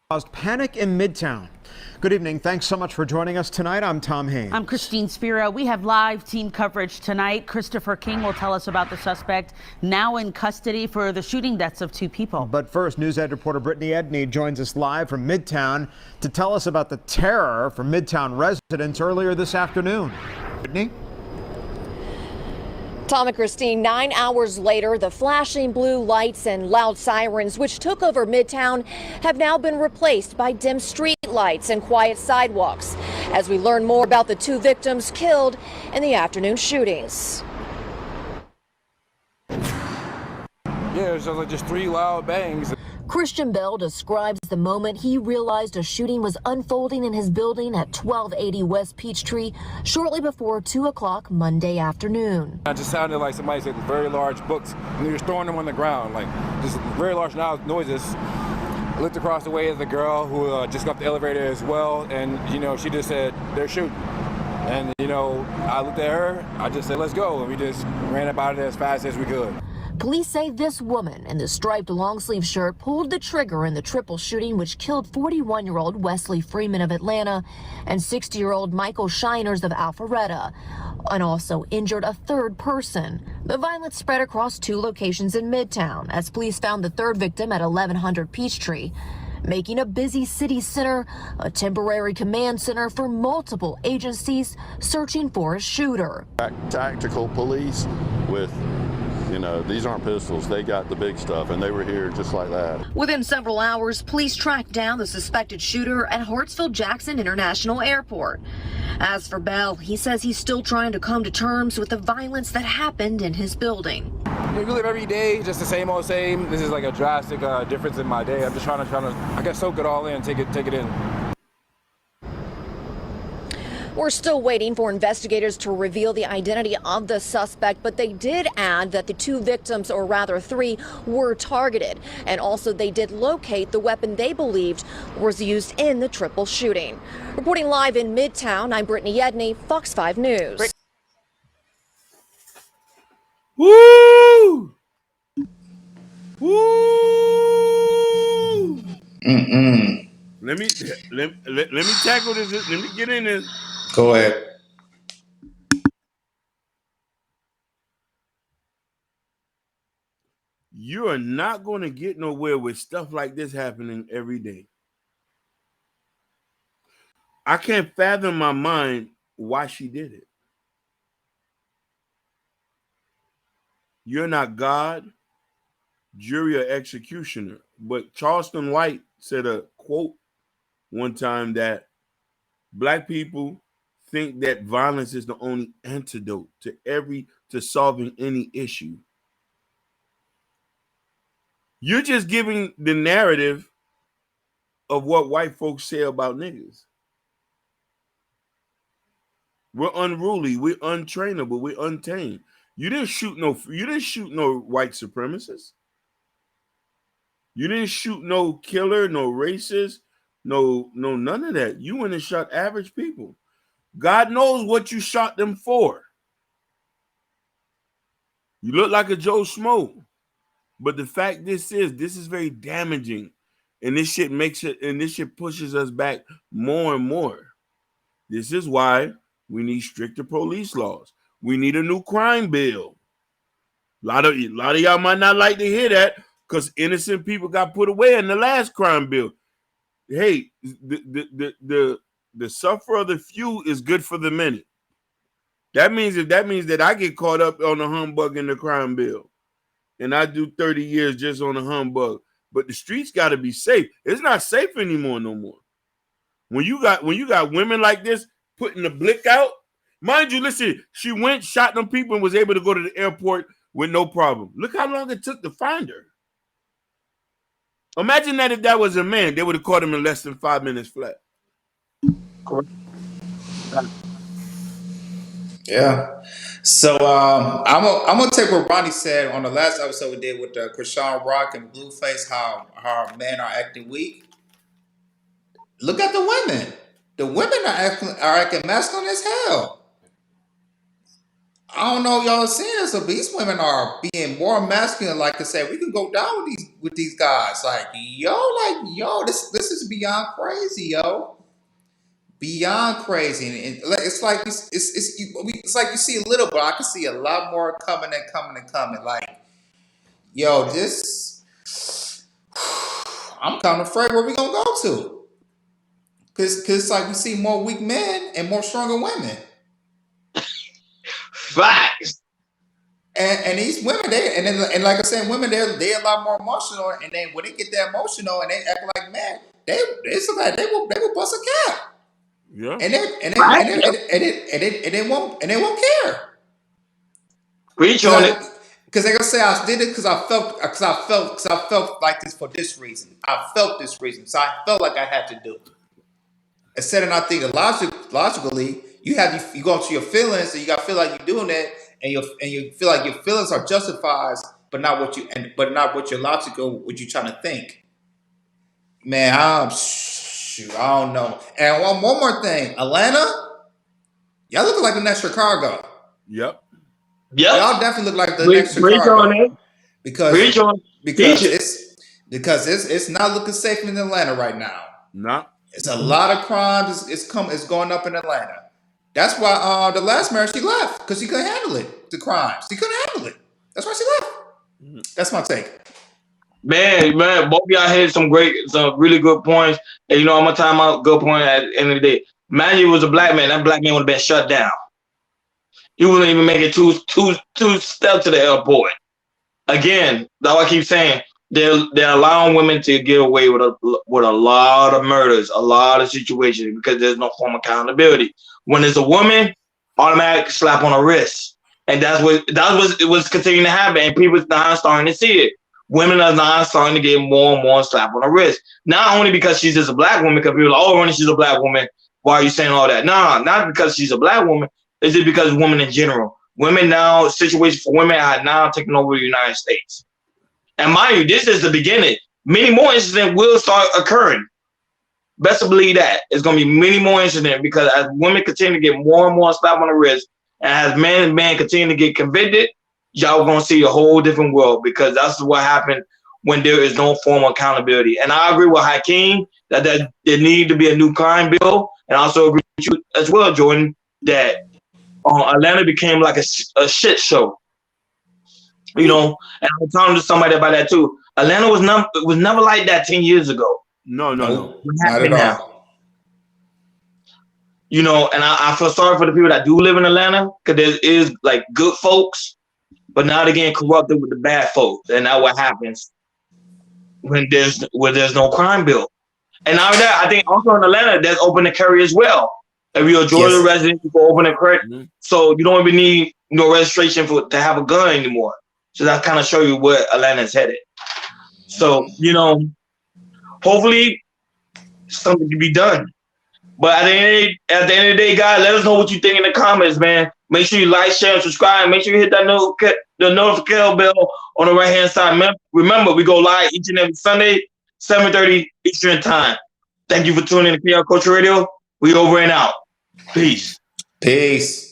Caused panic in Midtown. Good evening. Thanks so much for joining us tonight. I'm Tom Haines. I'm Christine Spiro. We have live team coverage tonight. Christopher King will tell us about the suspect now in custody for the shooting deaths of 2 people. But first, News Ed reporter Brittany Edney joins us live from Midtown to tell us about the terror for Midtown residents earlier this afternoon. Brittany? Tom and Christine, 9 hours later, the flashing blue lights and loud sirens which took over Midtown have now been replaced by dim street lights and quiet sidewalks as we learn more about the 2 victims killed in the afternoon shootings. Yeah, it was like just 3 loud bangs. Christian Bell describes the moment he realized a shooting was unfolding in his building at 1280 West Peachtree shortly before 2 o'clock Monday afternoon. It just sounded like somebody said very large books and they were throwing them on the ground, like just very large noises. I looked across the way at the girl who just got the elevator as well, and she just said they're shooting. And I looked at her, I just said let's go, and we just ran about it as fast as we could. Police say this woman in the striped long-sleeve shirt pulled the trigger in the triple shooting which killed 41-year-old Wesley Freeman of Atlanta and 60-year-old Michael Shiners of Alpharetta, and also injured a 3rd person. The violence spread across 2 locations in Midtown as police found the 3rd victim at 1100 Peachtree, making a busy city center a temporary command center for multiple agencies searching for a shooter. Tactical police with these aren't pistols. They got the big stuff, and they were here just like that. Within several hours, police tracked down the suspected shooter at Hartsfield-Jackson International Airport. As for Bell, he says he's still trying to come to terms with the violence that happened in his building. We live every day, just the same old same. This is like a drastic difference in my day. I'm just trying to, I guess, soak it all in, take it in. We're still waiting for investigators to reveal the identity of the suspect, but they did add that the 2 victims, or rather 3, were targeted. And also they did locate the weapon they believed was used in the triple shooting. Reporting live in Midtown, I'm Brittany Edney, Fox 5 News. Woo! Woo! Let me tackle this. Let me get in this. Go ahead. You are not going to get nowhere with stuff like this happening every day. I can't fathom my mind why she did it. You're not God, jury, or executioner. But Charleston White said a quote one time that Black people think that violence is the only antidote to solving any issue. You're just giving the narrative of what white folks say about niggas. We're unruly, we're untrainable, we're untamed. You didn't shoot no white supremacists. You didn't shoot no killer, no racist, no none of that. You went and shot average people. God knows what you shot them for. You look like a Joe Schmo. But the fact this is very damaging. And this shit pushes us back more and more. This is why we need stricter police laws. We need a new crime bill. A lot of y'all might not like to hear that because innocent people got put away in the last crime bill. Hey, the suffer of the few is good for the many. That means that I get caught up on the humbug in the crime bill, and I do 30 years just on the humbug. But the streets got to be safe. It's not safe anymore no more. When you got women like this putting the blick out, mind you, listen, she went, shot them people, and was able to go to the airport with no problem. Look how long it took to find her. Imagine that if that was a man, they would have caught him in less than 5 minutes flat. Yeah. So I'm gonna take what Ronnie said on the last episode we did with Krishan Rock and Blueface, how men are acting weak. Look at the women. The women are acting masculine as hell. I don't know if y'all seen this, but these women are being more masculine. Like I said, we can go down with with these guys. Like yo, this is beyond crazy, yo. Beyond crazy, and it's like it's like you see a little, but I can see a lot more coming and coming and coming. Like, yo, this, I'm kind of afraid where we gonna go to, cause it's like we see more weak men and more stronger women, Facts. and these women and like I said, women they a lot more emotional, and then when they get that emotional and they act like man, it's like they will bust a cap. Yeah. And they won't care. Preach on it. Because they're gonna say I did it because I felt like this for this reason. I felt this reason, so I felt like I had to do it. Instead of not thinking logically, you go into your feelings, and you got to feel like you're doing it, and you feel like your feelings are justified, but not what your logical what you're trying to think. Man, I don't know. And one more thing, Atlanta, y'all look like the next Chicago. Yep. Y'all definitely look like the next Chicago. Because it's not looking safe in Atlanta right now. No. It's a lot of crimes. It's going up in Atlanta. That's why the last mayor she left because she couldn't handle it. The crimes she couldn't handle it. That's why she left. That's my take. Man, both of y'all had some really good points. And I'm gonna time out good point at the end of the day. Man, you was a black man. That black man would have been shut down. You wouldn't even make it two steps to the airport. Again, that's what I keep saying. They're allowing women to get away with a lot of murders, a lot of situations because there's no form of accountability. When there's a woman, automatic slap on the wrist, and that's what it was continuing to happen. And people now starting to see it. Women are now starting to get more and more slap on the wrist. Not only because she's just a black woman, because people are like, oh, when she's a black woman, why are you saying all that? No, not because she's a black woman. It's just because women in general. Women now, situations for women are now taking over the United States. And mind you, this is the beginning. Many more incidents will start occurring. Best to believe that. It's going to be many more incidents because as women continue to get more and more slap on the wrist, and as men continue to get convicted, y'all going to see a whole different world because that's what happened when there is no form of accountability. And I agree with Hakeem that there need to be a new crime bill. And I also agree with you as well, Jordan, that Atlanta became like a shit show. And I'm telling to somebody about that too. Atlanta was never like that 10 years ago. No. Not at all. And I feel sorry for the people that do live in Atlanta because there is like good folks, but now they're getting corrupted with the bad folks. And that's what happens when there's no crime bill. And now that I think also in Atlanta, there's open to carry as well. If you're a Georgia resident, you can open to carry. Mm-hmm. So you don't even need no registration to have a gun anymore. So that kind of show you where Atlanta's headed. So, hopefully something can be done. But at the end of the day, guys, let us know what you think in the comments, man. Make sure you like, share, and subscribe. Make sure you hit that the notification bell on the right-hand side. Remember, we go live each and every Sunday, 7:30 Eastern Time. Thank you for tuning in to KR Culture Radio. We over and out. Peace. Peace.